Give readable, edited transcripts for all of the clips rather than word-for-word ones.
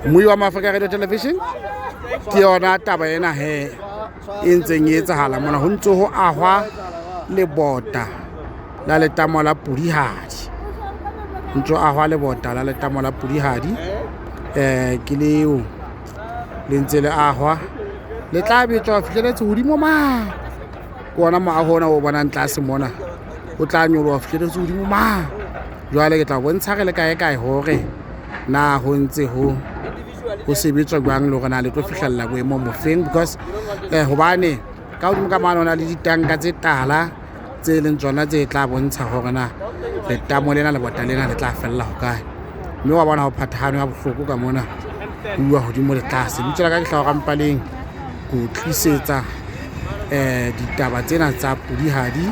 Mui wa Africa Radio Television ke yona taba ena he e ntseng e etsahala mona ho ntse ho ahwa lebota la letamo la Pudihadi ntse ahwa lebota la letamo la Pudihadi ke leo le ntse le ahwa le tla bitswa fihleletse hodimo ma kona mo a hona o bona ntlase mona o tla nyoloha fihleletse hodimo ma jwale ke tla bontsha re le kae hore na ho ntse ho sebetswa jwang le hore na le tlo fihlella boemo mofeng because hobane ka hodimo ka mane hona le ditanka tse tala tse leng tsona tse tla bontsha hore na letamo lena le bota lena le tla fella ho kae mme wa bona ho phathano ya bohloko ka mona bua hodimo le tlase le tsela ka dihlaho ka mpaleng go tlisetsa ditaba tsena tsa Pudihadi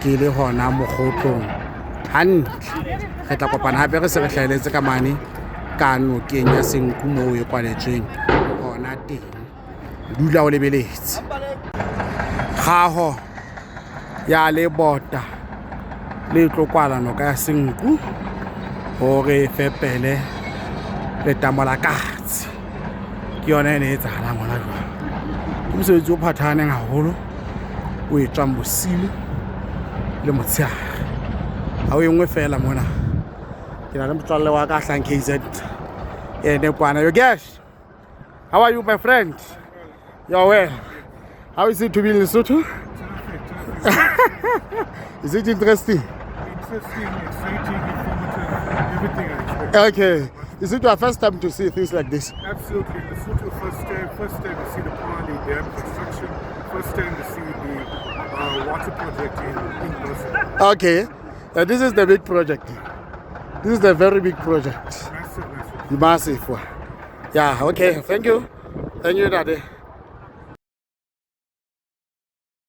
ke le hona mokgotlong hantle re tla kopana hape re se re hlaheletse ka mane ka nokeng ya Senku moo e kwaletsweng hona teng dula o lebeletse kgaho ya lebota le tlo kwala noka ya Senku hore fepele letamo la katse ke yona ene e etsahalang hona jwale ke mosebetsi o phathaneng haholo o etswang bosiu le motshehare ha o engwe fela mona ke na le motswalle wa ka hlang KZ ene kwana Yogesh, how are you my friend? You're well. How is it to be in Lesotho? Is it interesting? Interesting, exciting, informative, everything I expect. Okay. Is it your first time to see things like this? Absolutely. Lesotho, first time to see the Pali Dam construction, first time to see the water project in person. Okay. This is the big project. This is the very big project. Massive. Massive one. Yeah, okay. Thank you. Thank you, Daddy.